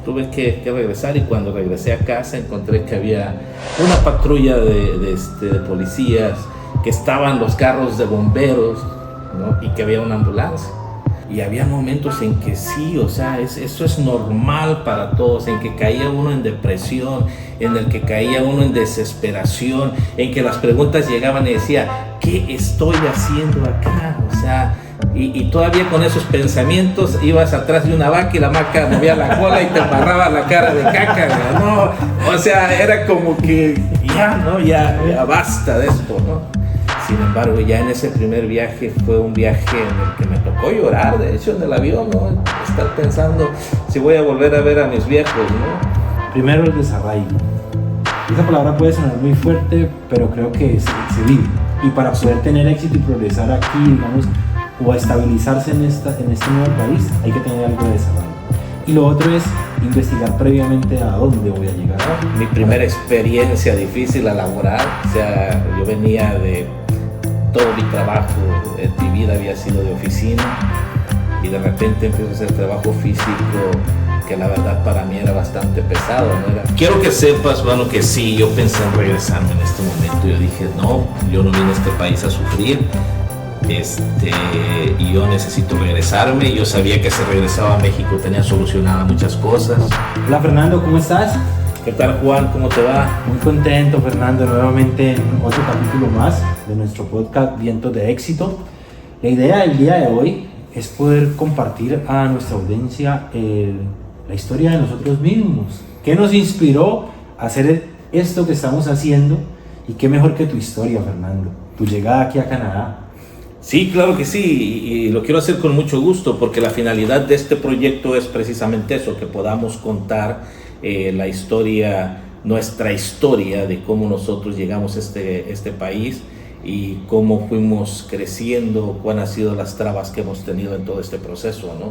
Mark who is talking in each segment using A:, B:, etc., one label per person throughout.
A: tuve que regresar, y cuando regresé a casa encontré que había una patrulla de policías, que estaban los carros de bomberos, ¿no? Y que había una ambulancia. Y había momentos en que sí, o sea, eso es normal para todos, en que caía uno en depresión, en el que caía uno en desesperación, en que las preguntas llegaban y decía, ¿qué estoy haciendo acá? O sea, y todavía con esos pensamientos ibas atrás de una vaca y la vaca movía la cola y te embarraba la cara de caca, ¿no? O sea, era como que ya, ¿no? Ya basta de esto, ¿no? Sin embargo, ya en ese primer viaje fue un viaje en el que me tocó llorar, de hecho, en el avión, ¿no? Estar pensando si voy a volver a ver a mis viejos, ¿no?
B: Primero el desarraigo. Esa palabra puede sonar muy fuerte, pero creo que se vive. Y para poder tener éxito y progresar aquí, digamos, o estabilizarse en este nuevo país, hay que tener algo de desarraigo. Y lo otro es investigar previamente a dónde voy a llegar.
A: Mi primera experiencia difícil a laborar, o sea, yo venía de todo mi trabajo, mi vida había sido de oficina, y de repente empiezo a hacer trabajo físico que la verdad para mí era bastante pesado, ¿no? Quiero que sepas, bueno, que sí, yo pensé en regresarme en este momento. Yo dije, no, yo no vine a este país a sufrir, y yo necesito regresarme. Yo sabía que si regresaba a México tenía solucionadas muchas cosas.
B: Hola Fernando, ¿cómo estás?
A: ¿Qué tal, Juan? ¿Cómo te va?
B: Muy contento, Fernando, nuevamente en otro capítulo más de nuestro podcast Vientos de Éxito. La idea del día de hoy es poder compartir a nuestra audiencia la historia de nosotros mismos. ¿Qué nos inspiró a hacer esto que estamos haciendo? Y qué mejor que tu historia, Fernando, tu llegada aquí a Canadá.
A: Sí, claro que sí, y lo quiero hacer con mucho gusto, porque la finalidad de este proyecto es precisamente eso, que podamos contar la historia, nuestra historia de cómo nosotros llegamos a este país y cómo fuimos creciendo, cuáles han sido las trabas que hemos tenido en todo este proceso, ¿no?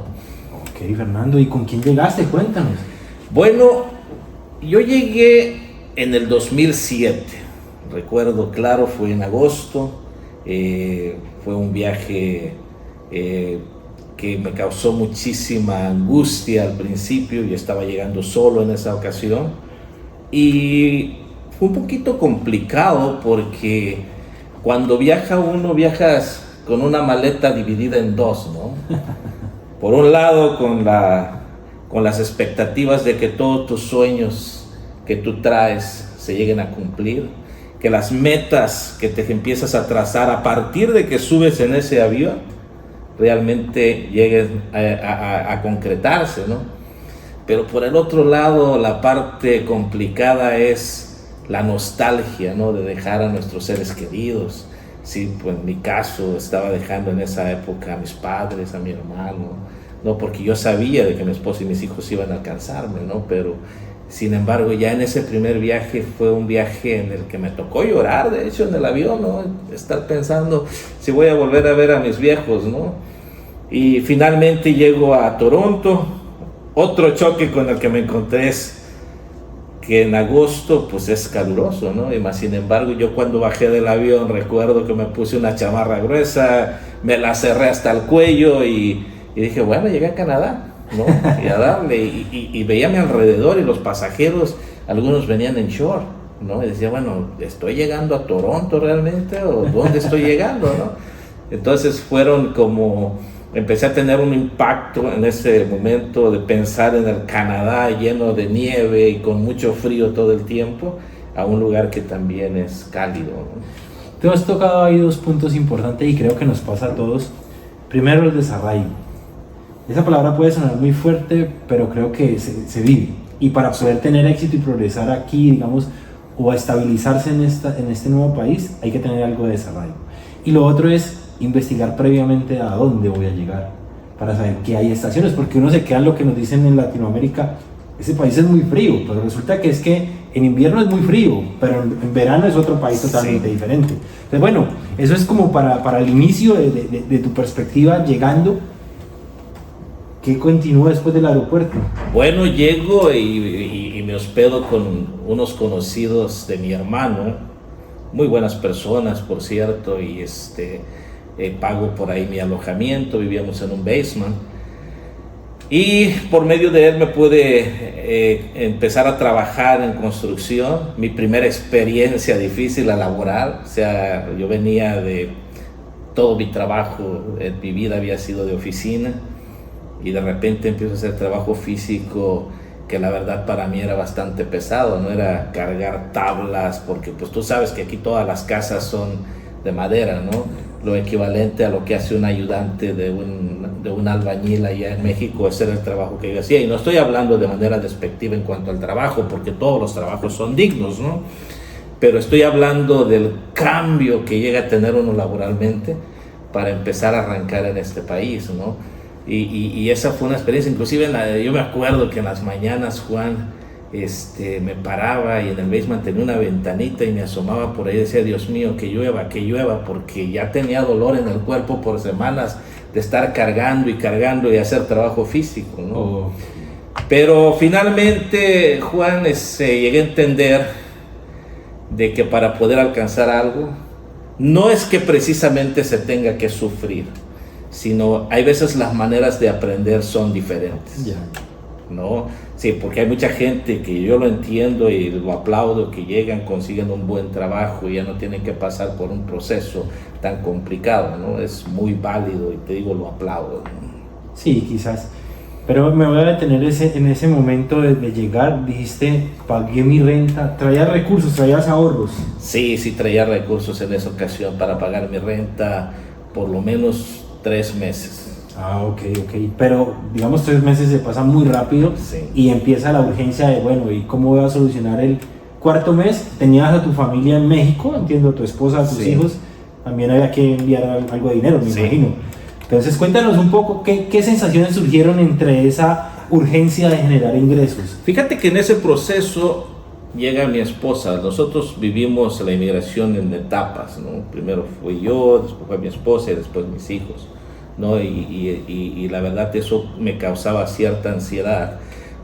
B: Ok, Fernando, ¿y con quién llegaste? Cuéntanos.
A: Bueno, yo llegué en el 2007, recuerdo claro, fue en agosto, fue un viaje que me causó muchísima angustia al principio. Yo estaba llegando solo en esa ocasión y fue un poquito complicado, porque cuando viajas con una maleta dividida en dos, ¿no? Por un lado con las expectativas de que todos tus sueños que tú traes se lleguen a cumplir, que las metas que te empiezas a trazar a partir de que subes en ese avión realmente lleguen a concretarse, ¿no? Pero por el otro lado, la parte complicada es la nostalgia, ¿no? De dejar a nuestros seres queridos. Sí, pues en mi caso estaba dejando en esa época a mis padres, a mi hermano, ¿no? Porque yo sabía de que mi esposa y mis hijos iban a alcanzarme, ¿no? Pero sin embargo, ya en ese primer viaje fue un viaje en el que me tocó llorar, de hecho, en el avión, ¿no? Estar pensando si voy a volver a ver a mis viejos, ¿no? Y finalmente llego a Toronto. Otro choque con el que me encontré es que en agosto pues es caluroso, ¿no? Y más sin embargo, yo cuando bajé del avión recuerdo que me puse una chamarra gruesa, me la cerré hasta el cuello y dije, bueno, llegué a Canadá, ¿no? Y a darle, y veía a mi alrededor, y los pasajeros, algunos venían en short, ¿no? Y decía, bueno, ¿estoy llegando a Toronto realmente? ¿O dónde estoy llegando, no? Entonces empecé a tener un impacto en ese momento de pensar en el Canadá lleno de nieve y con mucho frío todo el tiempo, a un lugar que también es cálido, ¿no?
B: Te has tocado ahí dos puntos importantes y creo que nos pasa a todos. Primero, el desarraigo. Esa palabra puede sonar muy fuerte, pero creo que se vive. Y para poder tener éxito y progresar aquí, digamos, o estabilizarse en este nuevo país, hay que tener algo de desarraigo. Y lo otro es investigar previamente a dónde voy a llegar, para saber que hay estaciones, porque uno se queda en lo que nos dicen en Latinoamérica, ese país es muy frío, pero resulta que es que en invierno es muy frío, pero en verano es otro país totalmente diferente. Entonces, bueno, eso es como para el inicio de tu perspectiva llegando. ¿Qué continúa después del aeropuerto?
A: Bueno, llego y me hospedo con unos conocidos de mi hermano, muy buenas personas, por cierto, y pago por ahí mi alojamiento. Vivíamos en un basement. Y por medio de él me pude empezar a trabajar en construcción. Mi primera experiencia difícil, la laboral. O sea, yo venía de todo mi trabajo, en mi vida había sido de oficina, y de repente empiezo a hacer trabajo físico que la verdad para mí era bastante pesado. No era cargar tablas, porque pues tú sabes que aquí todas las casas son de madera, ¿no? Lo equivalente a lo que hace un ayudante de un albañil allá en México. Ese era el trabajo que yo hacía, y no estoy hablando de manera despectiva en cuanto al trabajo, porque todos los trabajos son dignos, ¿no? Pero estoy hablando del cambio que llega a tener uno laboralmente para empezar a arrancar en este país, ¿no? Y esa fue una experiencia. Inclusive yo me acuerdo que en las mañanas, Juan, me paraba, y en el basement tenía una ventanita y me asomaba por ahí, decía, Dios mío, que llueva, porque ya tenía dolor en el cuerpo por semanas de estar cargando y hacer trabajo físico, ¿no?
B: Oh.
A: Pero finalmente, Juan, llegué a entender de que para poder alcanzar algo, no es que precisamente se tenga que sufrir, sino hay veces las maneras de aprender son diferentes.
B: Ya.
A: ¿No? Sí, porque hay mucha gente que yo lo entiendo y lo aplaudo, que llegan, consiguen un buen trabajo y ya no tienen que pasar por un proceso tan complicado, ¿no? Es muy válido y te digo, lo aplaudo, ¿no?
B: Sí, quizás. Pero me voy a detener en ese momento de llegar. Dijiste, pagué mi renta, traías recursos, traías ahorros.
A: Sí, traía recursos en esa ocasión para pagar mi renta por lo menos 3 meses.
B: Ah, ok. Pero digamos 3 meses se pasan muy rápido,
A: Sí.
B: Y empieza la urgencia de, bueno, ¿y cómo voy a solucionar el cuarto mes? Tenías a tu familia en México, entiendo, tu esposa, tus
A: Sí.
B: hijos, también había que enviar algo de dinero, me
A: Sí.
B: imagino. Entonces cuéntanos un poco qué sensaciones surgieron entre esa urgencia de generar ingresos.
A: Fíjate que en ese proceso llega mi esposa. Nosotros vivimos la inmigración en etapas, ¿no? Primero fui yo, después fue mi esposa y después mis hijos, ¿no? Y la verdad eso me causaba cierta ansiedad,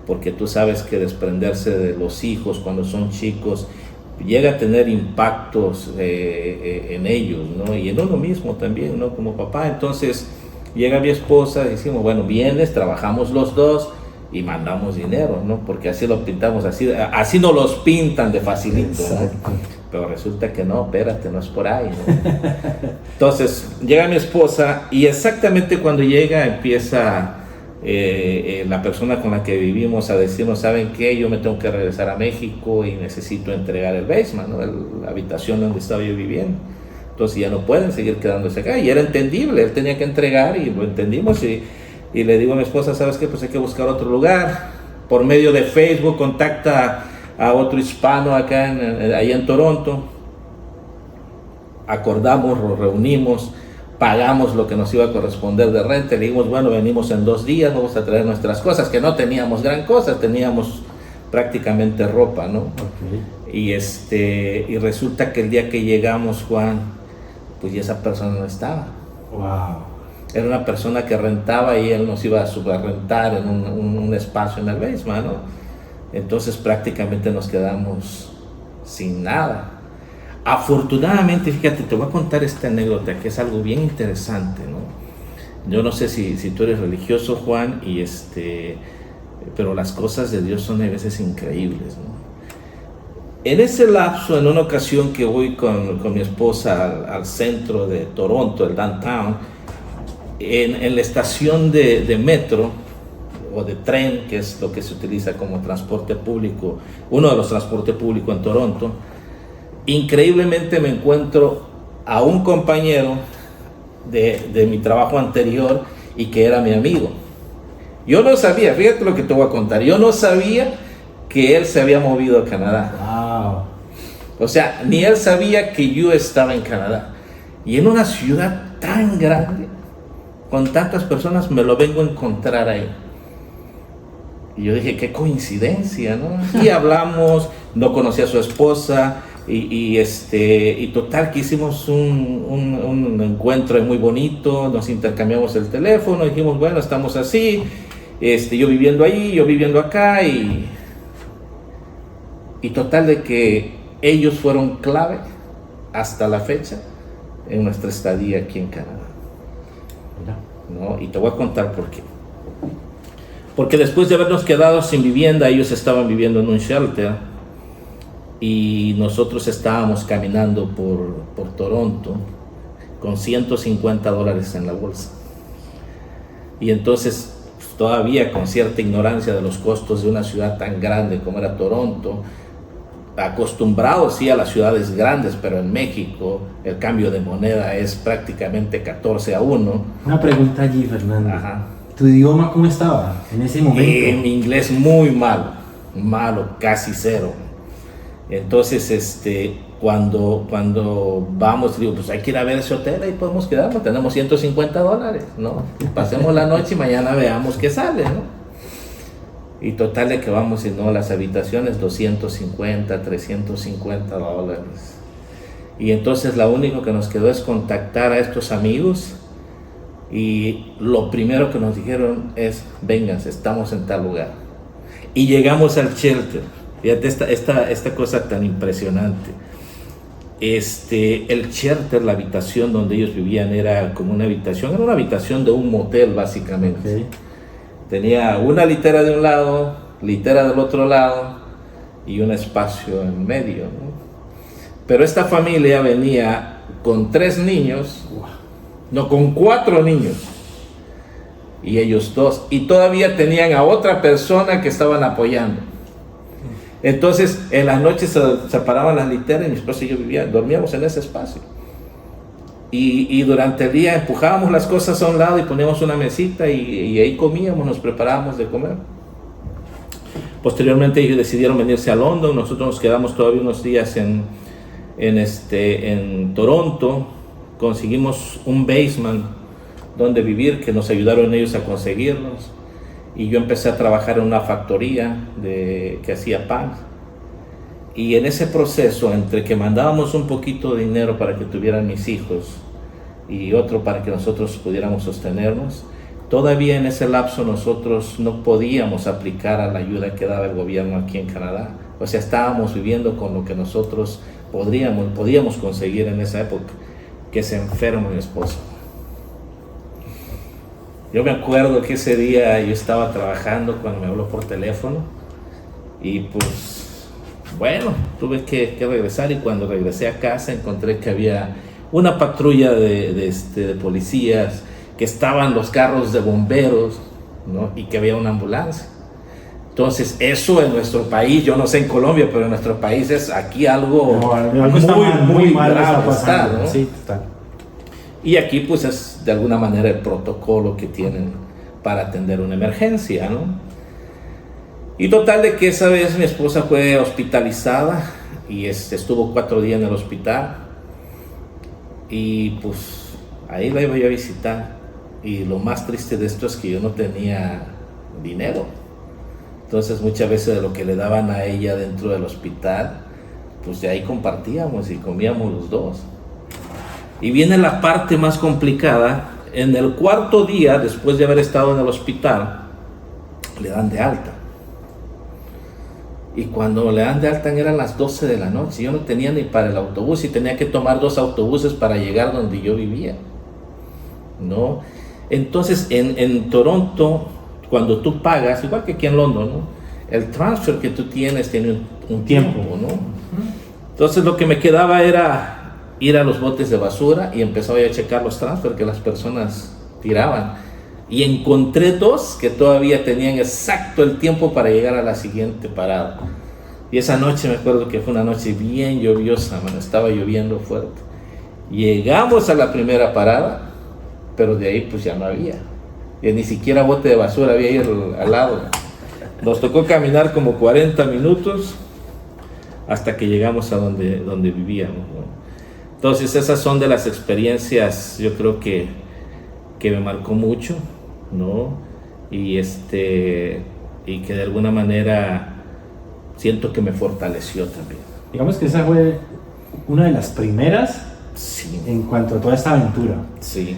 A: porque tú sabes que desprenderse de los hijos cuando son chicos llega a tener impactos en ellos, ¿no? Y en uno mismo también, ¿no? Como papá. Entonces llega mi esposa, decimos, bueno, vienes, trabajamos los dos y mandamos dinero, ¿no? Porque así lo pintamos, así nos los pintan de facilito, ¿no? Pero resulta que no, espérate, no es por ahí, ¿no? Entonces llega mi esposa, y exactamente cuando llega empieza la persona con la que vivimos a decirnos, ¿saben qué? Yo me tengo que regresar a México y necesito entregar el basement, ¿no? La habitación donde estaba yo viviendo. Entonces ya no pueden seguir quedándose acá, y era entendible, él tenía que entregar y lo entendimos, y le digo a mi esposa, ¿sabes qué? Pues hay que buscar otro lugar. Por medio de Facebook contacta a otro hispano acá ahí en Toronto, acordamos, lo reunimos, pagamos lo que nos iba a corresponder de renta, le dijimos, bueno, venimos en 2 días, vamos a traer nuestras cosas, que no teníamos gran cosa, teníamos prácticamente ropa, ¿no?
B: Okay.
A: Y resulta que el día que llegamos, Juan, pues ya esa persona no estaba.
B: Wow.
A: Era una persona que rentaba y él nos iba a subrentar en un espacio en el basement, ¿no? Entonces prácticamente nos quedamos sin nada. Afortunadamente, fíjate, te voy a contar esta anécdota que es algo bien interesante, ¿no? Yo no sé si tú eres religioso, Juan, pero las cosas de Dios son a veces increíbles, ¿no? En ese lapso, en una ocasión que voy con mi esposa al centro de Toronto, el downtown, en la estación de metro o de tren, que es lo que se utiliza como transporte público, uno de los transportes públicos en Toronto, increíblemente me encuentro a un compañero de mi trabajo anterior y que era mi amigo. Yo no sabía, fíjate lo que te voy a contar, yo no sabía que él se había movido a Canadá.
B: Wow.
A: O sea, ni él sabía que yo estaba en Canadá. Y en una ciudad tan grande, con tantas personas, me lo vengo a encontrar ahí. Y yo dije, qué coincidencia, ¿no? Y hablamos, no conocía a su esposa, y total que hicimos un encuentro muy bonito, nos intercambiamos el teléfono, dijimos, bueno, estamos así, yo viviendo ahí, yo viviendo acá, y total de que ellos fueron clave hasta la fecha en nuestra estadía aquí en Canadá, ¿no? Y te voy a contar por qué. porque después de habernos quedado sin vivienda, ellos estaban viviendo en un shelter y nosotros estábamos caminando por Toronto con $150 en la bolsa. Y entonces, pues, todavía con cierta ignorancia de los costos de una ciudad tan grande como era Toronto, acostumbrados sí a las ciudades grandes, pero en México el cambio de moneda es prácticamente 14-1.
B: Una pregunta allí, Fernando.
A: Ajá.
B: ¿Tu idioma cómo estaba en ese momento?
A: Mi inglés muy malo, casi cero. Entonces, cuando vamos, digo, pues hay que ir a ver ese hotel, ahí podemos quedarnos, tenemos $150, ¿no? Pasemos la noche y mañana veamos qué sale, ¿no? Y total de que vamos y no, las habitaciones $250, $350. Y entonces lo único que nos quedó es contactar a estos amigos y lo primero que nos dijeron es, vénganse, estamos en tal lugar. Y llegamos al shelter. Fíjate esta cosa tan impresionante. El shelter, la habitación donde ellos vivían era como una habitación de un motel básicamente.
B: Okay.
A: Tenía una litera de un lado, litera del otro lado y un espacio en medio, ¿no? Pero esta familia venía con 3 niños, no, con 4 niños y ellos 2, y todavía tenían a otra persona que estaban apoyando. Entonces en las noches se separaban las literas y mi esposa y yo dormíamos en ese espacio. Y durante el día empujábamos las cosas a un lado y poníamos una mesita y ahí comíamos, nos preparábamos de comer. Posteriormente ellos decidieron venirse a London, nosotros nos quedamos todavía unos días en Toronto, conseguimos un basement donde vivir que nos ayudaron ellos a conseguirnos y yo empecé a trabajar en una factoría que hacía pan. Y en ese proceso, entre que mandábamos un poquito de dinero para que tuvieran mis hijos y otro para que nosotros pudiéramos sostenernos, todavía en ese lapso nosotros no podíamos aplicar a la ayuda que daba el gobierno aquí en Canadá. O sea, estábamos viviendo con lo que nosotros podíamos conseguir en esa época, que se enfermó mi esposo. Yo me acuerdo que ese día yo estaba trabajando cuando me habló por teléfono y pues bueno, tuve que regresar y cuando regresé a casa encontré que había una patrulla de policías, que estaban los carros de bomberos, ¿no? Y que había una ambulancia. Entonces eso en nuestro país, yo no sé en Colombia, pero en nuestro país es aquí algo muy
B: mal
A: grave
B: está,
A: ¿no?
B: Sí, total.
A: Y aquí pues es de alguna manera el protocolo que tienen para atender una emergencia, ¿no? Y total de que esa vez mi esposa fue hospitalizada y estuvo 4 días en el hospital y pues ahí la iba yo a visitar y lo más triste de esto es que yo no tenía dinero. Entonces muchas veces de lo que le daban a ella dentro del hospital, pues de ahí compartíamos y comíamos los dos. Y viene la parte más complicada. En el 4.º día, después de haber estado en el hospital, le dan de alta. Y cuando le dan de alta eran las 12 de la noche. Yo no tenía ni para el autobús y tenía que tomar 2 autobuses para llegar donde yo vivía, ¿no? Entonces en Toronto, cuando tú pagas, igual que aquí en London, ¿no? El transfer que tú tienes tiene un tiempo, ¿no? Entonces lo que me quedaba era ir a los botes de basura y empezaba a checar los transfer que las personas tiraban. Y encontré 2 que todavía tenían exacto el tiempo para llegar a la siguiente parada. Y esa noche me acuerdo que fue una noche bien lluviosa, estaba lloviendo fuerte. Llegamos a la primera parada, pero de ahí pues ya no había. Y ni siquiera bote de basura había ahí al lado. Nos tocó caminar como 40 minutos hasta que llegamos a donde vivíamos, ¿no? Entonces esas son de las experiencias, yo creo que me marcó mucho, ¿no? Y que de alguna manera siento que me fortaleció también.
B: Digamos que esa fue una de las primeras,
A: sí,
B: en cuanto a toda esta aventura.
A: Sí.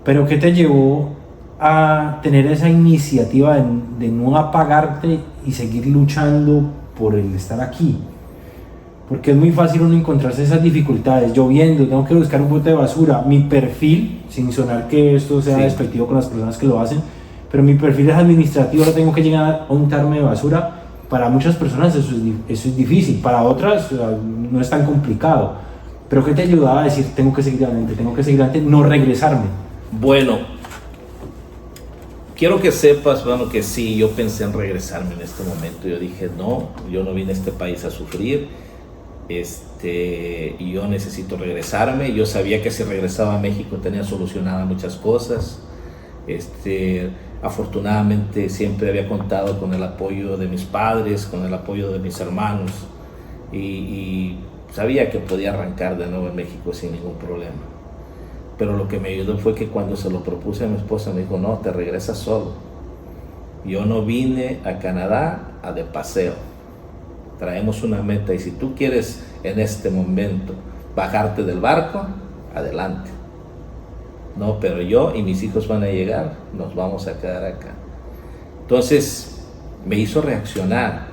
B: Pero ¿qué te llevó a tener esa iniciativa de no apagarte y seguir luchando por el estar aquí? Porque es muy fácil uno encontrarse esas dificultades, lloviendo, tengo que buscar un bote de basura. Mi perfil, sin sonar que esto sea
A: sí,
B: despectivo con las personas que lo hacen, pero mi perfil es administrativo, ahora tengo que llegar a untarme de basura. Para muchas personas eso es difícil, para otras no es tan complicado. Pero ¿qué te ayudaba a decir, tengo que seguir adelante, no regresarme?
A: Bueno, quiero que sepas, bueno, que sí, yo pensé en regresarme en este momento. Yo dije, no, yo no vine a este país a sufrir, y yo necesito regresarme. Yo sabía que si regresaba a México tenía solucionadas muchas cosas. Afortunadamente siempre había contado con el apoyo de mis padres, con el apoyo de mis hermanos, y sabía que podía arrancar de nuevo en México sin ningún problema. Pero lo que me ayudó fue que cuando se lo propuse a mi esposa, me dijo, no, te regresas solo. Yo no vine a Canadá a de paseo. Traemos una meta, y si tú quieres en este momento bajarte del barco, adelante. No, pero yo y mis hijos van a llegar, nos vamos a quedar acá. Entonces me hizo reaccionar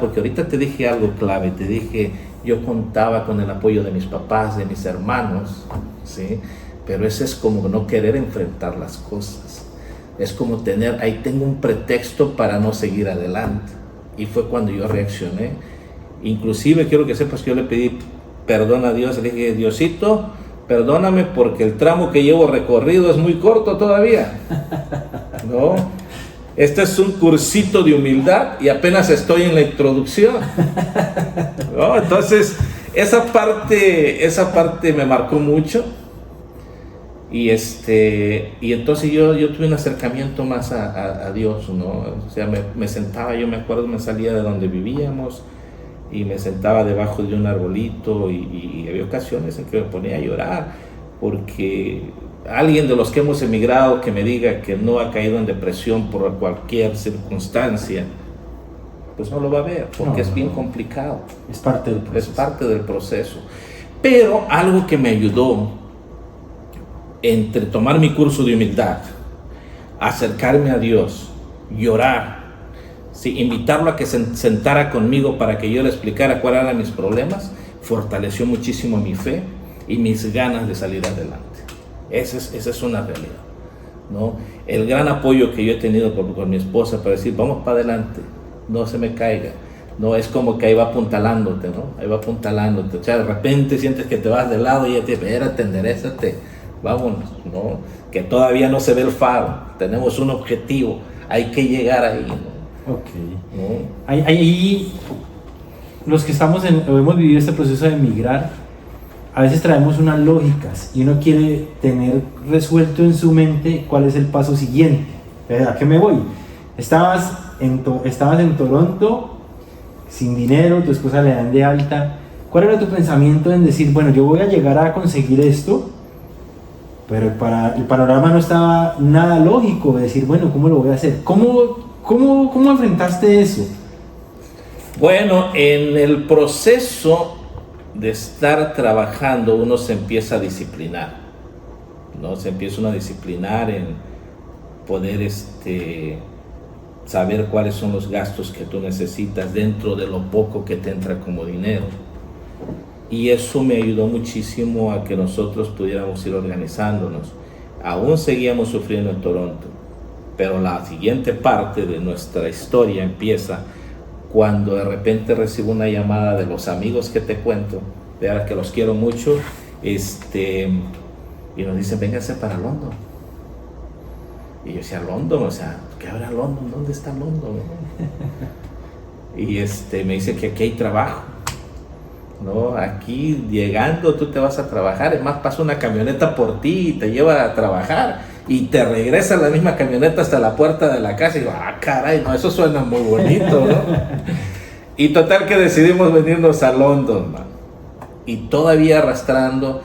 A: porque ahorita te dije algo clave, te dije, yo contaba con el apoyo de mis papás, de mis hermanos, ¿sí? Pero eso es como no querer enfrentar las cosas, es como ahí tengo un pretexto para no seguir adelante, y fue cuando yo reaccioné. Inclusive quiero que sepas que yo le pedí perdón a Dios, le dije, Diosito, perdóname porque el tramo que llevo recorrido es muy corto todavía, ¿no? Este es un cursito de humildad y apenas estoy en la introducción, ¿no? Entonces, esa parte me marcó mucho, y entonces yo tuve un acercamiento más a Dios, ¿no? O sea, me sentaba, yo me acuerdo, me salía de donde vivíamos, y me sentaba debajo de un arbolito, y había ocasiones en que me ponía a llorar porque alguien de los que hemos emigrado que me diga que no ha caído en depresión por cualquier circunstancia, pues no lo va a ver, porque es bien complicado.
B: Es parte del proceso.
A: Es parte del proceso. Pero algo que me ayudó entre tomar mi curso de humildad, acercarme a Dios, llorar, sí, invitarlo a que se sentara conmigo para que yo le explicara cuáles eran mis problemas, fortaleció muchísimo mi fe y mis ganas de salir adelante. Esa es una realidad, ¿no? El gran apoyo que yo he tenido con mi esposa para decir, vamos para adelante, no se me caiga. No es como que ahí va apuntalándote, ¿no? Ahí va apuntalándote. O sea, de repente sientes que te vas de lado y ella te dice, espérate, enderezate, vámonos, ¿no? Que todavía no se ve el faro, tenemos un objetivo, hay que llegar ahí, ¿no?
B: Ok.
A: ¿No?
B: Ahí, los que hemos vivido este proceso de emigrar, a veces traemos unas lógicas y uno quiere tener resuelto en su mente cuál es el paso siguiente. ¿A qué me voy? Estabas en Toronto, sin dinero, tu esposa le dan de alta. ¿Cuál era tu pensamiento en decir, bueno, yo voy a llegar a conseguir esto? Pero el panorama no estaba nada lógico de decir, bueno, ¿cómo lo voy a hacer? ¿Cómo enfrentaste eso?
A: Bueno, en el proceso de estar trabajando uno se empieza a disciplinar, ¿no? Se empieza uno a disciplinar en poder saber cuáles son los gastos que tú necesitas dentro de lo poco que te entra como dinero. Y eso me ayudó muchísimo a que nosotros pudiéramos ir organizándonos. Aún seguíamos sufriendo en Toronto, pero la siguiente parte de nuestra historia empieza cuando de repente recibo una llamada de los amigos que te cuento, de ahora que los quiero mucho, y nos dicen, véngase para London. Y yo decía, London, o sea, ¿qué habrá London? ¿Dónde está London? Y me dice que aquí hay trabajo, ¿no? Aquí llegando tú te vas a trabajar, además pasa una camioneta por ti y te lleva a trabajar, y te regresa la misma camioneta hasta la puerta de la casa. Y digo, caray, no, eso suena muy bonito, ¿no? Y total que decidimos venirnos a London, man. Y todavía arrastrando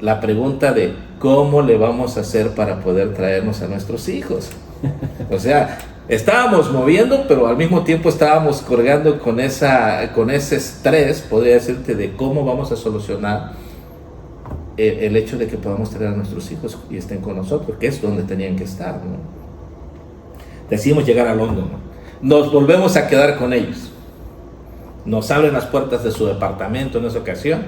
A: la pregunta de cómo le vamos a hacer para poder traernos a nuestros hijos. O sea, estábamos moviendo, pero al mismo tiempo estábamos colgando con ese estrés, podría decirte, de cómo vamos a solucionar el hecho de que podamos traer a nuestros hijos y estén con nosotros, que es donde tenían que estar, ¿no? Decidimos llegar a London, ¿no? Nos volvemos a quedar con ellos. Nos abren las puertas de su departamento en esa ocasión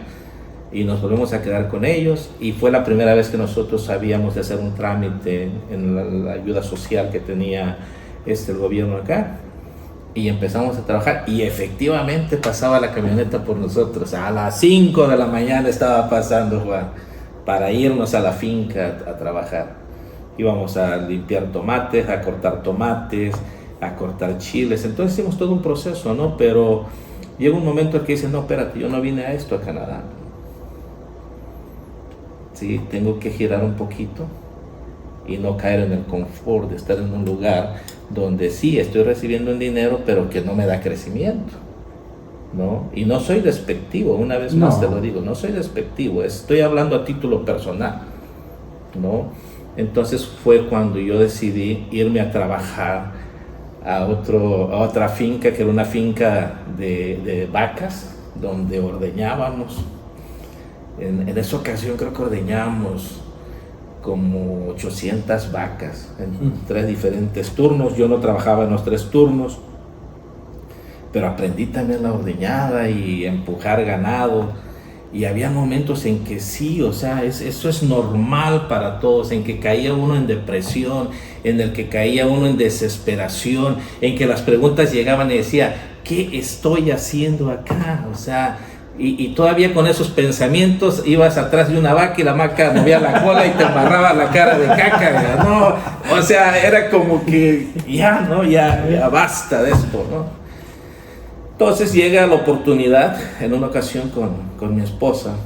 A: y nos volvimos a quedar con ellos, y fue la primera vez que nosotros sabíamos de hacer un trámite en la ayuda social que tenía el gobierno acá, y empezamos a trabajar, y efectivamente pasaba la camioneta por nosotros. A las 5 de la mañana estaba pasando, Juan, para irnos a la finca a trabajar. Íbamos a limpiar tomates, a cortar chiles. Entonces hicimos todo un proceso, ¿no? Pero llega un momento en que dices, no, espérate, yo no vine a esto a Canadá. Sí, tengo que girar un poquito y no caer en el confort de estar en un lugar donde sí estoy recibiendo un dinero, pero que no me da crecimiento, ¿no? Y no soy despectivo, una vez más te lo digo, no soy despectivo, estoy hablando a título personal, ¿no? Entonces fue cuando yo decidí irme a trabajar a otra finca, que era una finca de vacas, donde ordeñábamos. En esa ocasión creo que ordeñábamos como 800 vacas en 3 diferentes turnos. Yo no trabajaba en los 3 turnos, pero aprendí también la ordeñada y empujar ganado. Y había momentos en que sí, o sea, eso es normal para todos, en que caía uno en depresión, en el que caía uno en desesperación, en que las preguntas llegaban y decía, ¿qué estoy haciendo acá? O sea, y todavía con esos pensamientos ibas atrás de una vaca y la vaca movía la cola y te amarraba la cara de caca, ¿no? O sea, era como que ya, ¿no? Ya basta de esto, ¿no? Entonces llega la oportunidad, en una ocasión con mi esposa,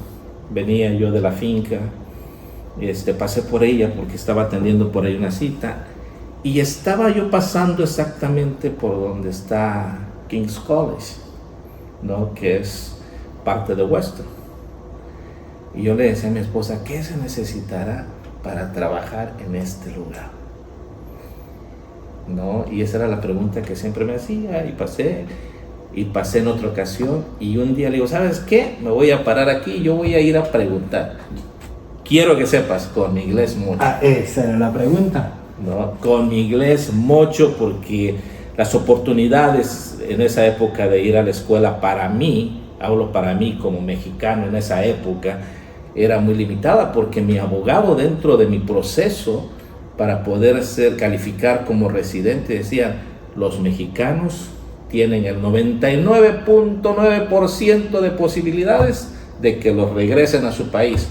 A: venía yo de la finca, pasé por ella porque estaba atendiendo por ahí una cita, y estaba yo pasando exactamente por donde está King's College, ¿no? Que es parte de Western. Y yo le decía a mi esposa, ¿qué se necesitará para trabajar en este lugar? ¿No? Y esa era la pregunta que siempre me hacía, y pasé en otra ocasión, y un día le digo, ¿sabes qué? Me voy a parar aquí, yo voy a ir a preguntar. Quiero que sepas, con mi inglés mucho.
B: Esa era la pregunta.
A: ¿No? Con mi inglés mucho, porque las oportunidades en esa época de ir a la escuela para mí, hablo para mí como mexicano en esa época, era muy limitada, porque mi abogado dentro de mi proceso para poder calificar como residente decía, los mexicanos tienen el 99.9% de posibilidades de que los regresen a su país.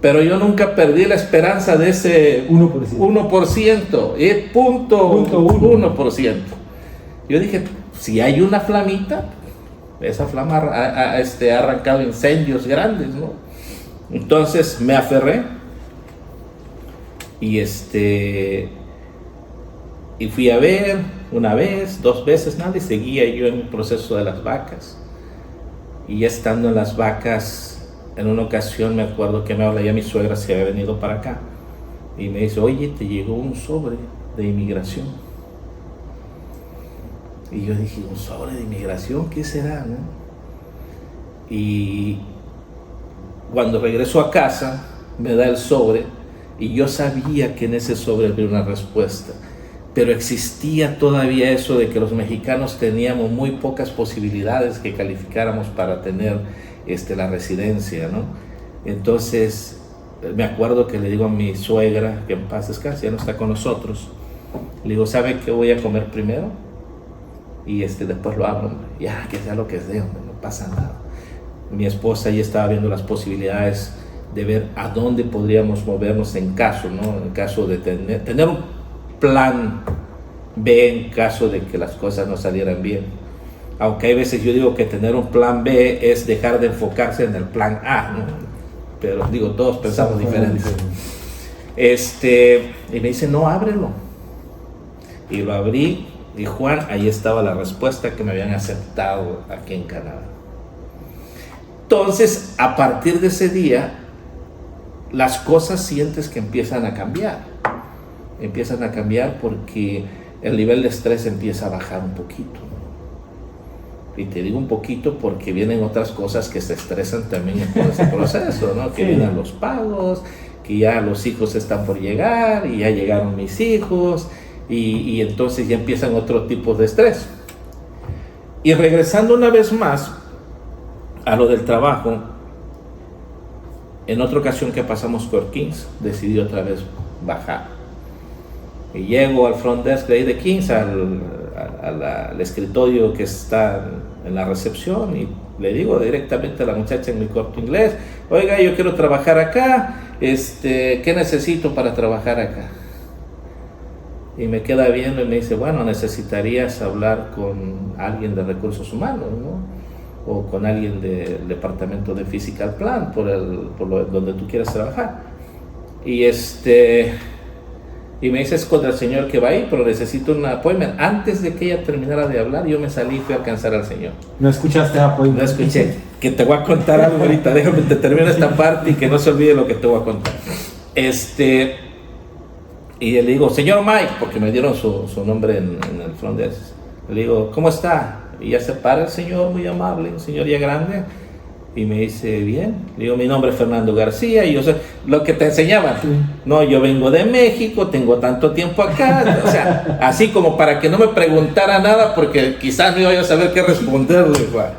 A: Pero yo nunca perdí la esperanza de ese 1%, 1%. Yo dije, si hay una flamita, esa flama ha arrancado incendios grandes, ¿no? Entonces me aferré y fui a ver una vez, 2 veces, nada, y seguía yo en el proceso de las vacas. Y ya estando en las vacas, en una ocasión me acuerdo que me habla ya mi suegra, se había venido para acá, y me dice, oye, te llegó un sobre de inmigración. Y yo dije, ¿un sobre de inmigración? ¿Qué será, no? Y cuando regreso a casa, me da el sobre, y yo sabía que en ese sobre había una respuesta, pero existía todavía eso de que los mexicanos teníamos muy pocas posibilidades que calificáramos para tener la residencia, ¿no? Entonces me acuerdo que le digo a mi suegra, que en paz descanse, ya no está con nosotros, le digo, ¿sabe qué voy a comer primero? Y después lo hablo, ya, que sea lo que sea, hombre, no pasa nada. Mi esposa ya estaba viendo las posibilidades de ver a dónde podríamos movernos en caso, ¿no? En caso de tener un plan B en caso de que las cosas no salieran bien. Aunque hay veces yo digo que tener un plan B es dejar de enfocarse en el plan A, ¿no? Pero digo, todos pensamos diferente. Y me dice, no, ábrelo. Y lo abrí, y Juan, ahí estaba la respuesta que me habían aceptado aquí en Canadá. Entonces, a partir de ese día, las cosas sientes que empiezan a cambiar. Empiezan a cambiar porque el nivel de estrés empieza a bajar un poquito. Y te digo un poquito porque vienen otras cosas que se estresan también en todo ese proceso, ¿no? Que vienen los pagos, que ya los hijos están por llegar, y ya llegaron mis hijos, y entonces ya empiezan otro tipo de estrés. Y regresando una vez más a lo del trabajo, En otra ocasión que pasamos por Kings, decidí otra vez bajar. Y llego al front desk de ahí de Kings, al escritorio que está en la recepción, y le digo directamente a la muchacha en mi corto inglés: oiga, yo quiero trabajar acá, ¿qué necesito para trabajar acá? Y me queda viendo y me dice: bueno, necesitarías hablar con alguien de recursos humanos, ¿no? O con alguien del departamento de Physical Plan, donde tú quieres trabajar. Y me dice: es con el señor que va ahí, pero necesito un appointment. Antes de que ella terminara de hablar, yo me salí y fui a alcanzar al señor.
B: ¿No escuchaste appointment?
A: No escuché. Que te voy a contar algo ahorita. Déjame te termino esta parte y que no se olvide lo que te voy a contar. Y le digo: señor Mike, porque me dieron su nombre en el front desk. Le digo: ¿cómo está? Y ya se para el señor, muy amable, un señor ya grande, y me dice: bien. Le digo: mi nombre es Fernando García, y yo sé lo que te enseñaban. Sí. No, yo vengo de México, tengo tanto tiempo acá, o sea, así como para que no me preguntara nada, porque quizás no iba a saber qué responderle, igual.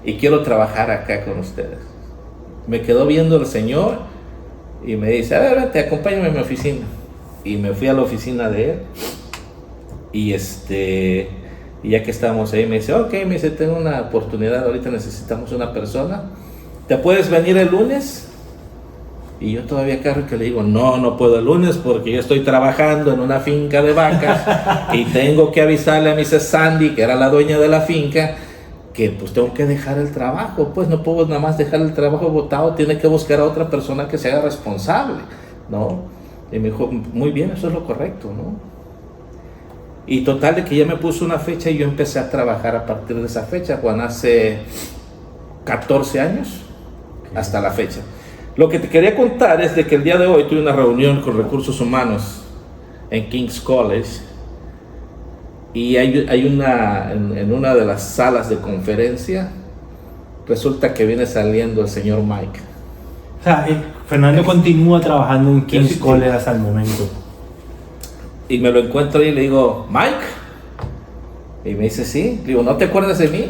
A: Y quiero trabajar acá con ustedes. Me quedó viendo el señor y me dice: a ver, vente, acompáñame a mi oficina. Y me fui a la oficina de él, y y ya que estábamos ahí, me dice: ok, me dice, tengo una oportunidad, ahorita necesitamos una persona, ¿te puedes venir el lunes? Y yo todavía cargo que le digo: no puedo el lunes porque yo estoy trabajando en una finca de vacas y tengo que avisarle a Mrs. Sandy, que era la dueña de la finca, que pues tengo que dejar el trabajo, pues no puedo nada más dejar el trabajo botado, tiene que buscar a otra persona que se haga responsable, ¿no? Y me dijo: muy bien, eso es lo correcto, ¿no? Y total de que ya me puso una fecha y yo empecé a trabajar a partir de esa fecha, Juan, hace 14 años hasta la fecha. Lo que te quería contar es de que el día de hoy tuve una reunión con recursos humanos en King's College, y hay en una de las salas de conferencia, resulta que viene saliendo el señor Mike.
B: O sea, Fernando continúa trabajando en King's College hasta el momento.
A: Y me lo encuentro y le digo: Mike. Y me dice: sí. Le digo: ¿no te acuerdas de mí?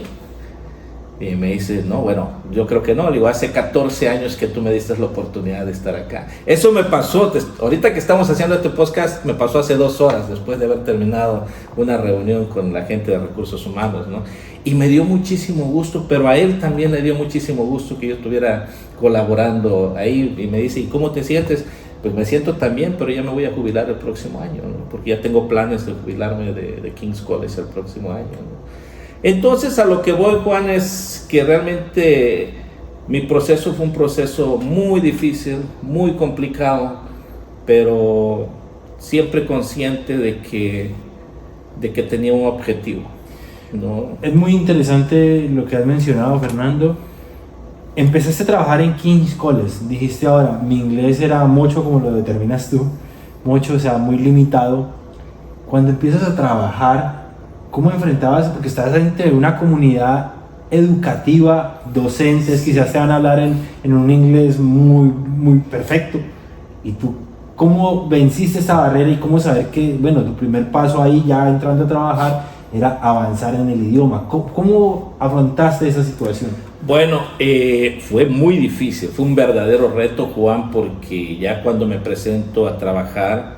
A: Y me dice: no, bueno, yo creo que no. Le digo: hace 14 años que tú me diste la oportunidad de estar acá. Eso me pasó, ahorita que estamos haciendo este podcast, me pasó hace 2 horas, después de haber terminado una reunión con la gente de recursos humanos, ¿no? Y me dio muchísimo gusto, pero a él también le dio muchísimo gusto que yo estuviera colaborando ahí. Y me dice: ¿y cómo te sientes? Pues me siento tan bien, pero ya me voy a jubilar el próximo año, ¿no? Porque ya tengo planes de jubilarme de King's College el próximo año, ¿no? Entonces, a lo que voy, Juan, es que realmente mi proceso fue un proceso muy difícil, muy complicado, pero siempre consciente de que tenía un objetivo, ¿no?
B: Es muy interesante lo que has mencionado, Fernando. Empezaste a trabajar en King's College, dijiste ahora, mi inglés era mucho, como lo determinas tú, mucho, o sea, muy limitado. Cuando empiezas a trabajar, ¿cómo enfrentabas? Porque estás dentro de una comunidad educativa, docentes, quizás te van a hablar en un inglés muy, muy perfecto. Y tú, ¿cómo venciste esa barrera y cómo saber que, bueno, tu primer paso ahí, ya entrando a trabajar, era avanzar en el idioma? ¿Cómo afrontaste esa situación?
A: Bueno, fue muy difícil, fue un verdadero reto, Juan, porque ya cuando me presento a trabajar,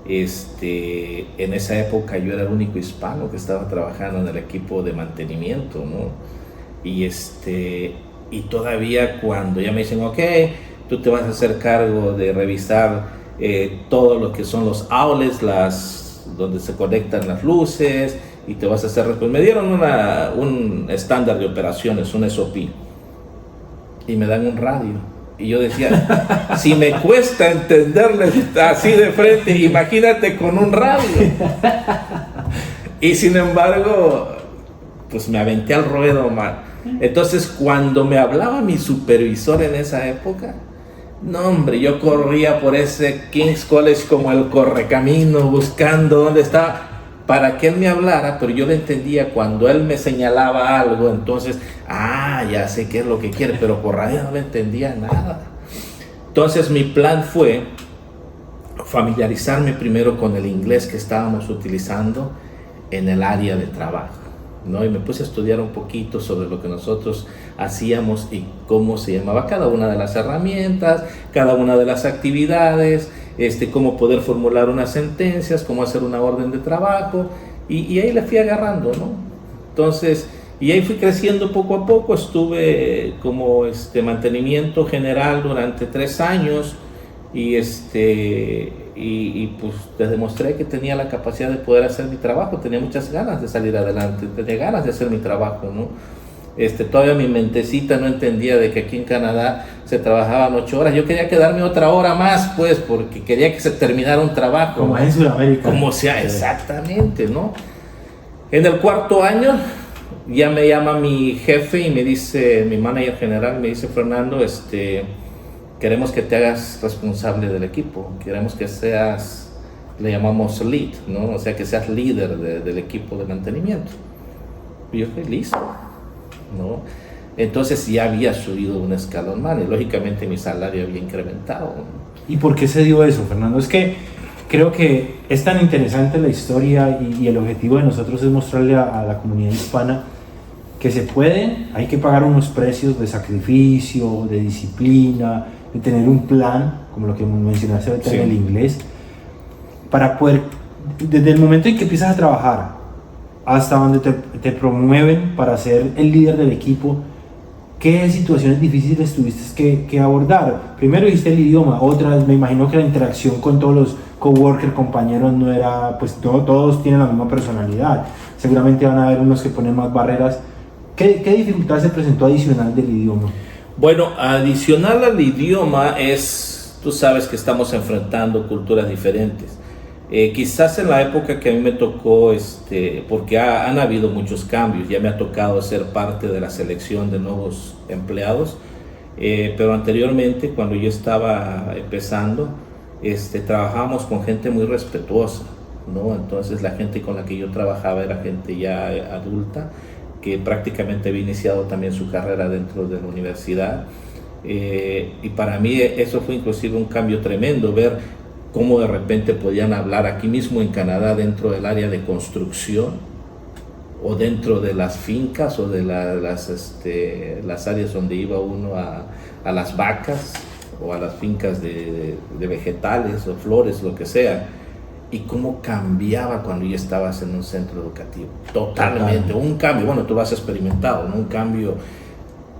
A: en esa época yo era el único hispano que estaba trabajando en el equipo de mantenimiento, ¿no? Y todavía cuando ya me dicen: ok, tú te vas a hacer cargo de revisar todo lo que son los outlets, donde se conectan las luces, y te vas a hacer, pues me dieron un estándar de operaciones, un SOP, y me dan un radio, y yo decía: si me cuesta entenderles así de frente, imagínate con un radio. Y sin embargo, pues me aventé al ruedo, man. Entonces, cuando me hablaba mi supervisor en esa época, no, hombre, yo corría por ese King's College como el correcamino, buscando dónde estaba, para que él me hablara, pero yo le entendía cuando él me señalaba algo, entonces, ya sé qué es lo que quiere, pero por radio no le entendía nada. Entonces mi plan fue familiarizarme primero con el inglés que estábamos utilizando en el área de trabajo, ¿no? Y me puse a estudiar un poquito sobre lo que nosotros hacíamos y cómo se llamaba cada una de las herramientas, cada una de las actividades, cómo poder formular unas sentencias, cómo hacer una orden de trabajo, y ahí le fui agarrando, ¿no? Entonces, y ahí fui creciendo poco a poco. Estuve como mantenimiento general durante 3 años, y pues les demostré que tenía la capacidad de poder hacer mi trabajo. Tenía muchas ganas de salir adelante, tenía ganas de hacer mi trabajo, ¿no? Todavía mi mentecita no entendía de que aquí en Canadá se trabajaban 8 horas. Yo quería quedarme otra hora más, pues, porque quería que se terminara un trabajo,
B: como
A: ¿no?
B: en Sudamérica.
A: Como sea, exactamente, ¿no? En el 4.º año ya me llama mi jefe y me dice, mi manager general me dice: Fernando, queremos que te hagas responsable del equipo, queremos que seas, le llamamos lead, ¿no? O sea, que seas líder del equipo de mantenimiento. Y yo fui listo, ¿no? Entonces ya había subido un escalón más y lógicamente mi salario había incrementado, ¿no?
B: ¿Y por qué se dio eso, Fernando? Es que creo que es tan interesante la historia, y el objetivo de nosotros es mostrarle a la comunidad hispana que se puede. Hay que pagar unos precios de sacrificio, de disciplina, de tener un plan, como lo que mencionaste ahorita, sí, en el inglés, para poder, desde el momento en que empiezas a trabajar hasta donde te promueven para ser el líder del equipo, ¿qué situaciones difíciles tuviste que abordar? Primero dijiste el idioma, otras, me imagino que la interacción con todos los coworkers, compañeros, no era, pues todos tienen la misma personalidad, seguramente van a haber unos que ponen más barreras. ¿Qué dificultad se presentó adicional del idioma?
A: Bueno, adicional al idioma es, tú sabes que estamos enfrentando culturas diferentes. Quizás en la época que a mí me tocó, porque han habido muchos cambios, ya me ha tocado ser parte de la selección de nuevos empleados, pero anteriormente, cuando yo estaba empezando, trabajábamos con gente muy respetuosa, ¿no? Entonces la gente con la que yo trabajaba era gente ya adulta, que prácticamente había iniciado también su carrera dentro de la universidad, y para mí eso fue inclusive un cambio tremendo, ver cómo de repente podían hablar aquí mismo en Canadá dentro del área de construcción o dentro de las fincas o de las áreas donde iba uno a las vacas o a las fincas de vegetales o flores, lo que sea, y cómo cambiaba cuando ya estabas en un centro educativo. Totalmente, un cambio, bueno, tú lo has experimentado, ¿no? Un cambio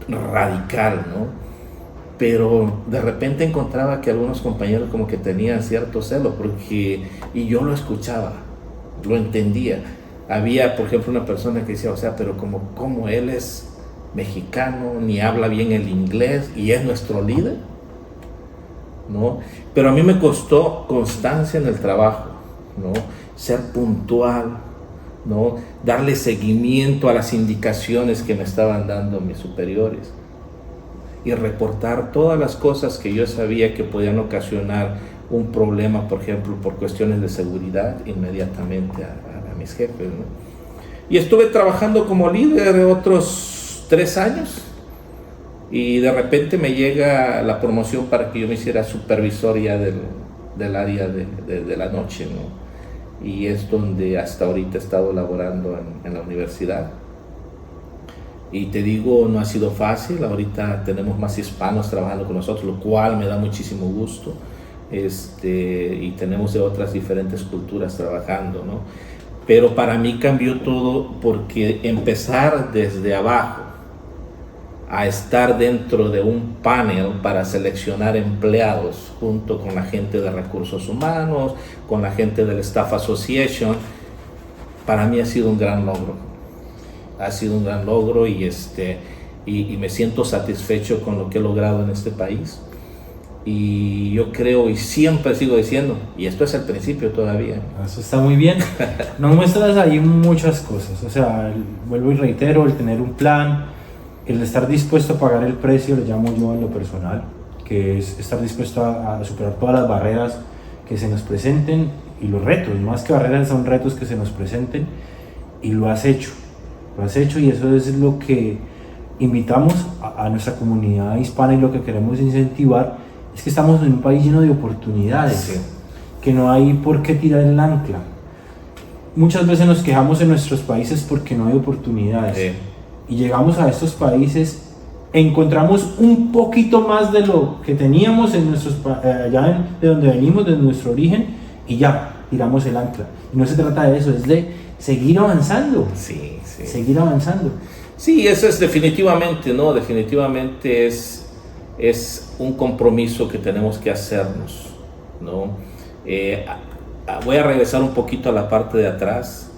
A: radical, ¿no? Pero de repente encontraba que algunos compañeros como que tenían cierto celo, y yo lo escuchaba, lo entendía. Había, por ejemplo, una persona que decía, o sea, pero como él es mexicano, ni habla bien el inglés y es nuestro líder, ¿no? Pero a mí me costó constancia en el trabajo, ¿no? Ser puntual, ¿no? Darle seguimiento a las indicaciones que me estaban dando mis superiores y reportar todas las cosas que yo sabía que podían ocasionar un problema, por ejemplo, por cuestiones de seguridad, inmediatamente a mis jefes, ¿no? Y estuve trabajando como líder otros 3 años, y de repente me llega la promoción para que yo me hiciera supervisor ya del área de la noche, ¿no? Y es donde hasta ahorita he estado laborando en la universidad. Y te digo, no ha sido fácil. Ahorita tenemos más hispanos trabajando con nosotros, lo cual me da muchísimo gusto. Y tenemos de otras diferentes culturas trabajando, ¿no? Pero para mí cambió todo, porque empezar desde abajo a estar dentro de un panel para seleccionar empleados junto con la gente de recursos humanos, con la gente del Staff Association, para mí ha sido un gran logro. Ha sido un gran logro, y me siento satisfecho con lo que he logrado en este país. Y yo creo, y siempre sigo diciendo, y esto es el principio todavía.
B: Eso está muy bien. Nos muestras ahí muchas cosas. O sea, vuelvo y reitero, el tener un plan, el estar dispuesto a pagar el precio, le llamo yo en lo personal, que es estar dispuesto a superar todas las barreras que se nos presenten, y los retos, más que barreras son retos que se nos presenten, y lo has hecho, y eso es lo que invitamos a nuestra comunidad hispana, y lo que queremos incentivar es que estamos en un país lleno de oportunidades, sí, que no hay por qué tirar el ancla. muchas veces nos quejamos en nuestros países porque no hay oportunidades.
A: Sí.
B: Y llegamos a estos países, encontramos un poquito más de lo que teníamos en de donde venimos, de nuestro origen, y ya, tiramos el ancla. Y no se trata de eso, es de seguir avanzando.
A: Sí, sí.
B: Seguir avanzando.
A: Sí, eso es definitivamente, ¿no? Definitivamente es un compromiso que tenemos que hacernos, ¿no? Voy a regresar un poquito a la parte de atrás.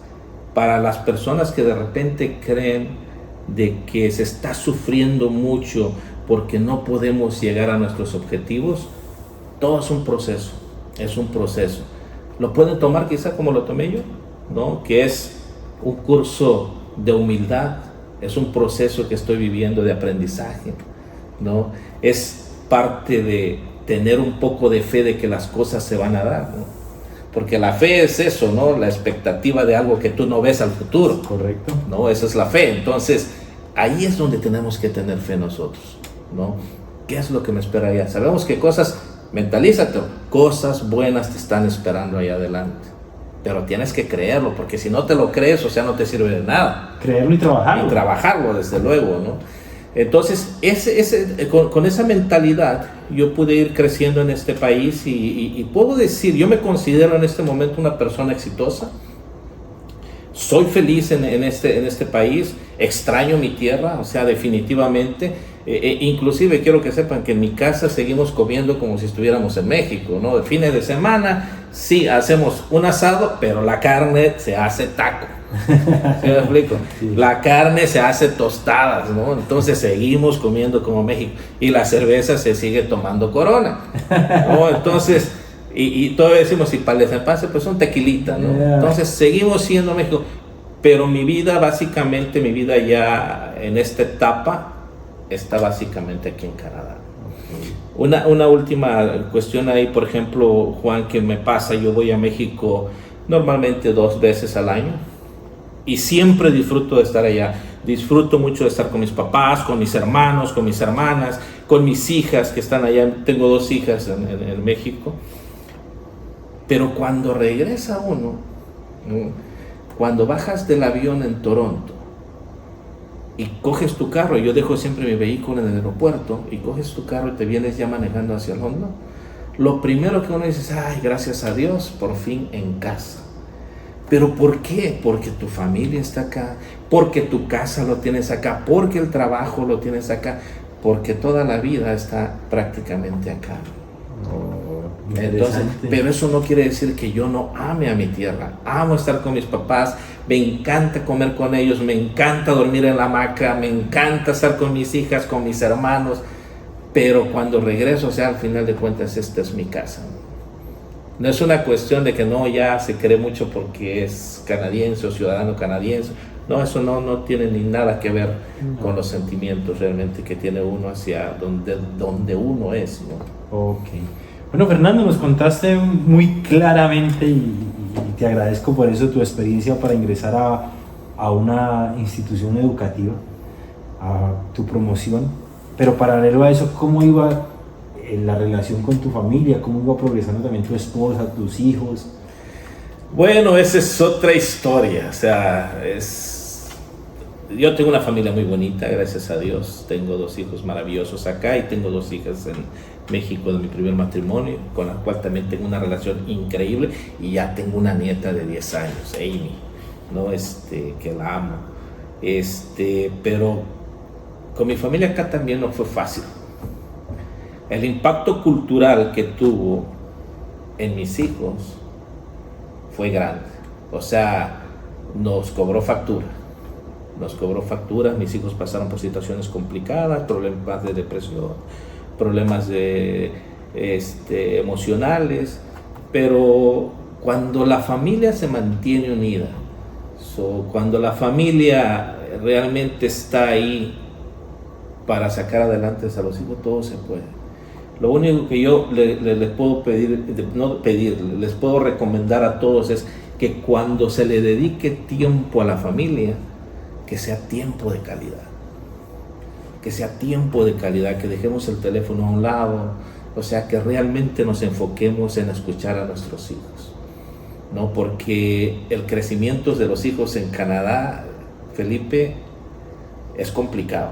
A: Para las personas que de repente creen de que se está sufriendo mucho porque no podemos llegar a nuestros objetivos, todo es un proceso, es un proceso. Lo pueden tomar quizá como lo tomé yo, ¿no? Que es un curso de humildad, es un proceso que estoy viviendo de aprendizaje, ¿no? Es parte de tener un poco de fe de que las cosas se van a dar, ¿no? Porque la fe es eso, ¿no? La expectativa de algo que tú no ves al futuro.
B: Correcto.
A: ¿No? Esa es la fe. Entonces, ahí es donde tenemos que tener fe nosotros, ¿no? ¿Qué es lo que me espera allá? Sabemos que mentalízate, cosas buenas te están esperando allá adelante. Pero tienes que creerlo, porque si no te lo crees, o sea, no te sirve de nada.
B: Creerlo y trabajarlo.
A: Y trabajarlo, desde luego, ¿no? Entonces, con esa mentalidad, yo pude ir creciendo en este país y puedo decir, yo me considero en este momento una persona exitosa. Soy feliz en este país, extraño mi tierra, o sea, definitivamente. Inclusive quiero que sepan que en mi casa seguimos comiendo como si estuviéramos en México, ¿no? De fines de semana, sí, hacemos un asado, pero la carne se hace taco. ¿Sí me explico? Sí. La carne se hace tostadas, ¿no? Entonces seguimos comiendo como México. Y la cerveza se sigue tomando Corona, ¿no? Entonces, y todavía decimos, si para el desenpase, pues un tequilita, ¿no? Yeah. Entonces seguimos siendo México. Pero mi vida ya en esta etapa está básicamente aquí en Canadá. Una última cuestión ahí, por ejemplo, Juan, que me pasa, yo voy a México normalmente 2 veces al año y siempre disfruto de estar allá. Disfruto mucho de estar con mis papás, con mis hermanos, con mis hermanas, con mis hijas que están allá. Tengo 2 hijas en México. Pero cuando regresa uno, cuando bajas del avión en Toronto y coges tu carro, yo dejo siempre mi vehículo en el aeropuerto, y coges tu carro y te vienes ya manejando hacia el fondo, lo primero que uno dice es, ay, gracias a Dios, por fin en casa. ¿Pero por qué? Porque tu familia está acá, porque tu casa lo tienes acá, porque el trabajo lo tienes acá, porque toda la vida está prácticamente acá. Entonces, pero eso no quiere decir que yo no ame a mi tierra. Amo estar con mis papás, me encanta comer con ellos, me encanta dormir en la hamaca, me encanta estar con mis hijas, con mis hermanos, pero cuando regreso, o sea, al final de cuentas, esta es mi casa. No es una cuestión de que no, ya se cree mucho porque es canadiense o ciudadano canadiense. No, eso no tiene ni nada que ver con los sentimientos realmente que tiene uno hacia donde uno es, ¿no?
B: Ok. Bueno, Fernando, nos contaste muy claramente y te agradezco por eso tu experiencia para ingresar a una institución educativa, a tu promoción, pero paralelo a eso, ¿cómo iba la relación con tu familia? ¿Cómo iba progresando también tu esposa, tus hijos?
A: Bueno, esa es otra historia, o sea, yo tengo una familia muy bonita, gracias a Dios. Tengo 2 hijos maravillosos acá y tengo 2 hijas en México de mi primer matrimonio, con la cual también tengo una relación increíble, y ya tengo una nieta de 10 años, Amy, ¿no? Que la amo. Pero con mi familia acá también no fue fácil. El impacto cultural que tuvo en mis hijos fue grande. O sea, nos cobró factura. Mis hijos pasaron por situaciones complicadas, problemas de depresión, problemas emocionales, pero cuando la familia se mantiene unida, cuando la familia realmente está ahí para sacar adelante a los hijos, todo se puede. Lo único que yo les puedo les puedo recomendar a todos es que cuando se le dedique tiempo a la familia, que sea tiempo de calidad. Que dejemos el teléfono a un lado, o sea, que realmente nos enfoquemos en escuchar a nuestros hijos. ¿no? Porque el crecimiento de los hijos en Canadá, Felipe, es complicado.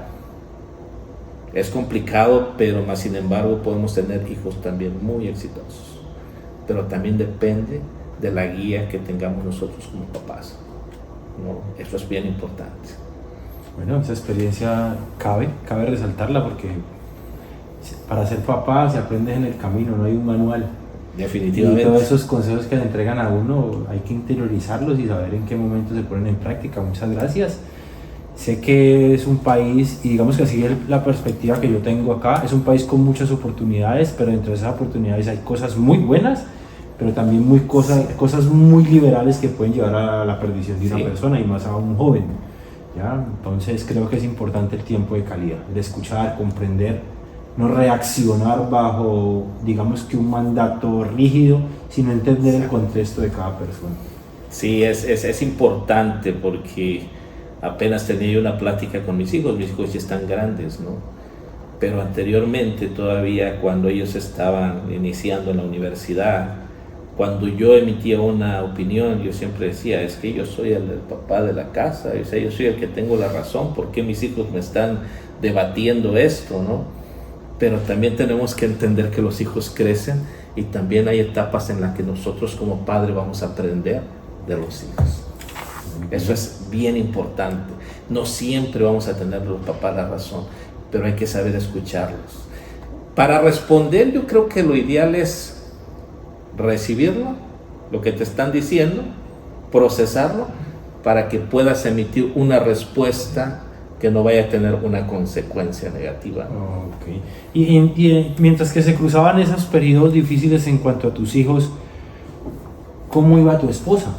A: Es complicado, pero más sin embargo podemos tener hijos también muy exitosos. Pero también depende de la guía que tengamos nosotros como papás, ¿no? Eso es bien importante.
B: Bueno, esa experiencia cabe resaltarla porque para ser papá se aprende en el camino, no hay un manual.
A: Definitivamente.
B: Y todos esos consejos que le entregan a uno hay que interiorizarlos y saber en qué momento se ponen en práctica. Muchas gracias. Sé que es un país, y digamos que así es la perspectiva que yo tengo acá, es un país con muchas oportunidades, pero entre esas oportunidades hay cosas muy buenas, pero también cosas muy liberales que pueden llevar a la perdición de una persona y más a un joven. ¿Ya? Entonces creo que es importante el tiempo de calidad, el escuchar, comprender, no reaccionar bajo, digamos que un mandato rígido, sino entender el contexto de cada persona.
A: Sí, es importante porque apenas tenía yo una plática con mis hijos ya están grandes, ¿no? Pero anteriormente todavía cuando ellos estaban iniciando en la universidad, cuando yo emitía una opinión, yo siempre decía, es que yo soy el papá de la casa, o sea, yo soy el que tengo la razón, ¿por qué mis hijos me están debatiendo esto, no? Pero también tenemos que entender que los hijos crecen y también hay etapas en las que nosotros como padres vamos a aprender de los hijos. Eso es bien importante. No siempre vamos a tener los papás la razón, pero hay que saber escucharlos. Para responder, yo creo que lo ideal es recibirlo, lo que te están diciendo, procesarlo, para que puedas emitir una respuesta que no vaya a tener una consecuencia negativa.
B: Okay. Y mientras que se cruzaban esos periodos difíciles en cuanto a tus hijos, ¿cómo iba tu esposa?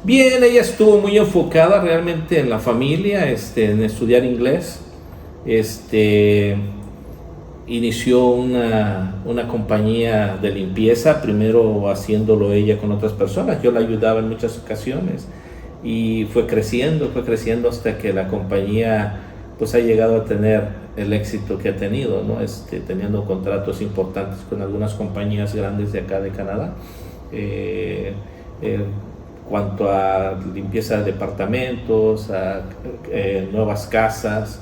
A: Bien, ella estuvo muy enfocada realmente en la familia, en estudiar inglés. Inició una compañía de limpieza, primero haciéndolo ella con otras personas. Yo la ayudaba en muchas ocasiones y fue creciendo hasta que la compañía pues ha llegado a tener el éxito que ha tenido, ¿no? Teniendo contratos importantes con algunas compañías grandes de acá de Canadá. Cuanto a limpieza de departamentos, a nuevas casas,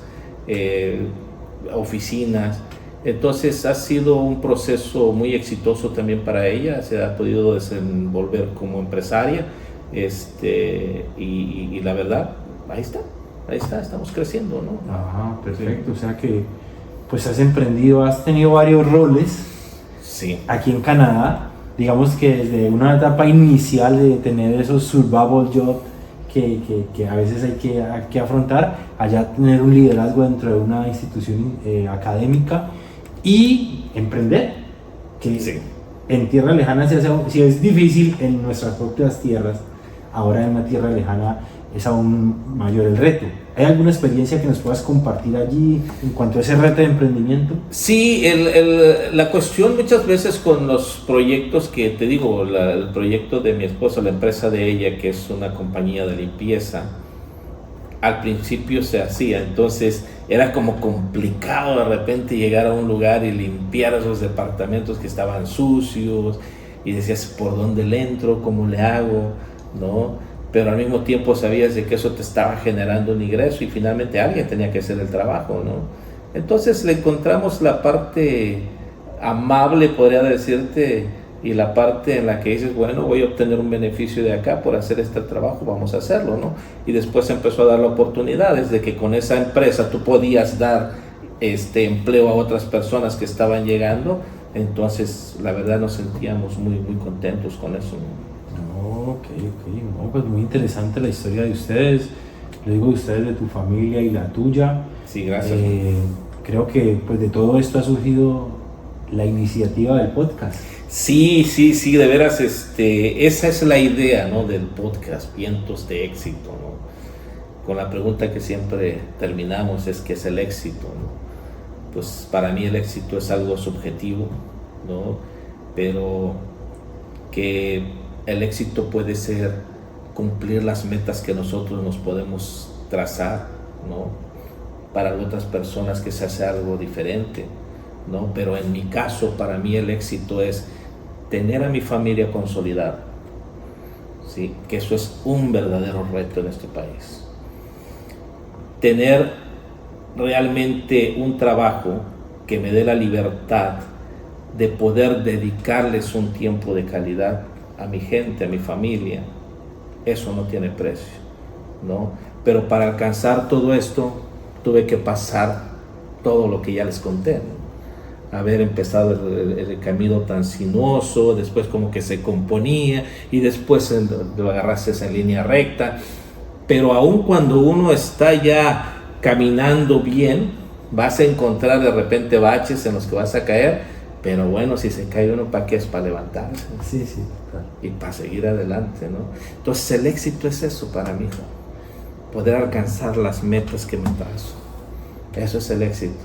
A: oficinas. Entonces ha sido un proceso muy exitoso también para ella, se ha podido desenvolver como empresaria, y la verdad, ahí está, estamos creciendo, ¿no?
B: Ajá, perfecto, o sea que pues has emprendido, has tenido varios roles aquí en Canadá, digamos que desde una etapa inicial de tener esos survival jobs que a veces hay que afrontar, allá tener un liderazgo dentro de una institución académica y emprender, que en tierra lejana si es difícil en nuestras propias tierras, ahora en una tierra lejana es aún mayor el reto. ¿Hay alguna experiencia que nos puedas compartir allí en cuanto a ese reto de emprendimiento?
A: Sí, la cuestión muchas veces con los proyectos que te digo, el proyecto de mi esposa, la empresa de ella, que es una compañía de limpieza, al principio se hacía, entonces era como complicado de repente llegar a un lugar y limpiar esos departamentos que estaban sucios y decías, ¿por dónde le entro? ¿Cómo le hago? ¿No? Pero al mismo tiempo sabías de que eso te estaba generando un ingreso y finalmente alguien tenía que hacer el trabajo, ¿no? Entonces le encontramos la parte amable, podría decirte, y la parte en la que dices, bueno, voy a obtener un beneficio de acá por hacer este trabajo, vamos a hacerlo, ¿no? Y después empezó a dar oportunidades de que con esa empresa tú podías dar empleo a otras personas que estaban llegando. Entonces la verdad nos sentíamos muy, muy contentos con eso, ¿no?
B: Ok, no, pues muy interesante la historia de ustedes, lo digo de ustedes, de tu familia y la tuya.
A: Sí, gracias.
B: Creo que pues de todo esto ha surgido la iniciativa del podcast.
A: Sí, de veras, esa es la idea, ¿no? Del podcast, Vientos de Éxito, ¿no? Con la pregunta que siempre terminamos es ¿qué es el éxito, ¿no? Pues para mí el éxito es algo subjetivo, ¿no? Pero que el éxito puede ser cumplir las metas que nosotros nos podemos trazar, ¿no? Para otras personas que se hace algo diferente, ¿no? Pero en mi caso, para mí el éxito es tener a mi familia consolidada, ¿sí? Que eso es un verdadero reto en este país. Tener realmente un trabajo que me dé la libertad de poder dedicarles un tiempo de calidad a mi gente, a mi familia, eso no tiene precio, ¿no? Pero para alcanzar todo esto tuve que pasar todo lo que ya les conté, ¿no? Haber empezado el camino tan sinuoso, después como que se componía y después lo agarraste en línea recta, pero aun cuando uno está ya caminando bien, vas a encontrar de repente baches en los que vas a caer, pero bueno, si se cae uno, ¿para qué? Es para levantarse.
B: Sí, sí, claro.
A: Y para seguir adelante, ¿no? Entonces el éxito es eso para mí, poder alcanzar las metas que me trazo. Eso es el éxito,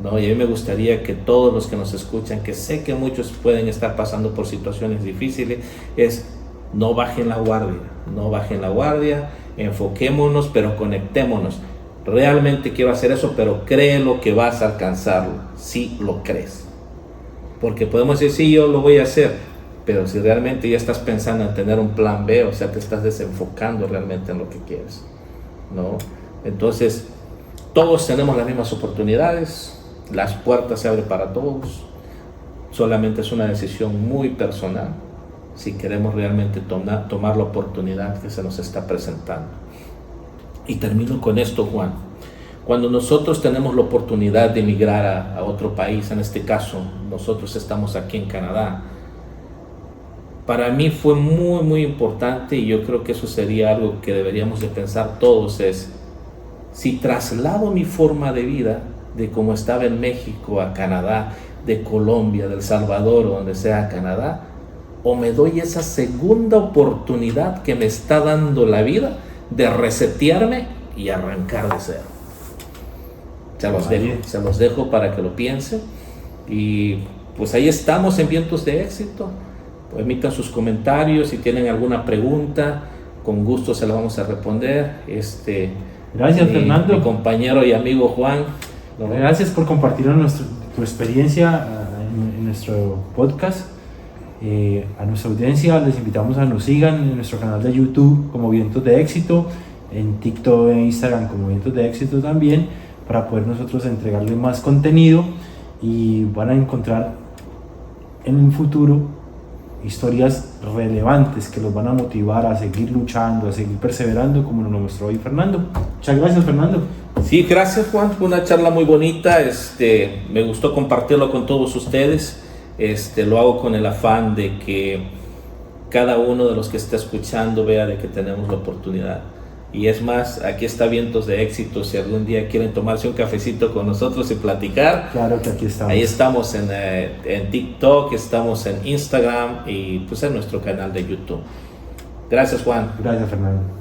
A: ¿no? Y a mí me gustaría que todos los que nos escuchan, que sé que muchos pueden estar pasando por situaciones difíciles, es no bajen la guardia, no bajen la guardia, enfoquémonos, pero conectémonos. Realmente quiero hacer eso, pero créelo que vas a alcanzarlo, si lo crees. Porque podemos decir, sí, yo lo voy a hacer, pero si realmente ya estás pensando en tener un plan B, o sea, te estás desenfocando realmente en lo que quieres, ¿no? Entonces, todos tenemos las mismas oportunidades, las puertas se abren para todos, solamente es una decisión muy personal, si queremos realmente tomar la oportunidad que se nos está presentando. Y termino con esto, Juan. Cuando nosotros tenemos la oportunidad de emigrar a otro país, en este caso, nosotros estamos aquí en Canadá, para mí fue muy, muy importante, y yo creo que eso sería algo que deberíamos de pensar todos, es si traslado mi forma de vida de como estaba en México a Canadá, de Colombia, de El Salvador o donde sea a Canadá, o me doy esa segunda oportunidad que me está dando la vida de resetearme y arrancar de cero. Se los dejo para que lo piensen, y pues ahí estamos en Vientos de Éxito. Emitan sus comentarios, si tienen alguna pregunta, con gusto se la vamos a responder.
B: Gracias, Fernando.
A: Mi compañero y amigo Juan, ¿no?
B: Gracias por compartir tu experiencia en nuestro podcast. A nuestra audiencia les invitamos a nos sigan en nuestro canal de YouTube como Vientos de Éxito, en TikTok e Instagram como Vientos de Éxito también, para poder nosotros entregarles más contenido, y van a encontrar en un futuro historias relevantes que los van a motivar a seguir luchando, a seguir perseverando, como nos lo mostró hoy Fernando. Muchas gracias, Fernando.
A: Sí, gracias, Juan, fue una charla muy bonita, me gustó compartirlo con todos ustedes, lo hago con el afán de que cada uno de los que está escuchando vea de que tenemos la oportunidad. Y es más, aquí está Vientos de Éxito, si algún día quieren tomarse un cafecito con nosotros y platicar.
B: Claro que aquí estamos.
A: Ahí estamos en TikTok, estamos en Instagram y pues en nuestro canal de YouTube. Gracias, Juan.
B: Gracias, Fernando.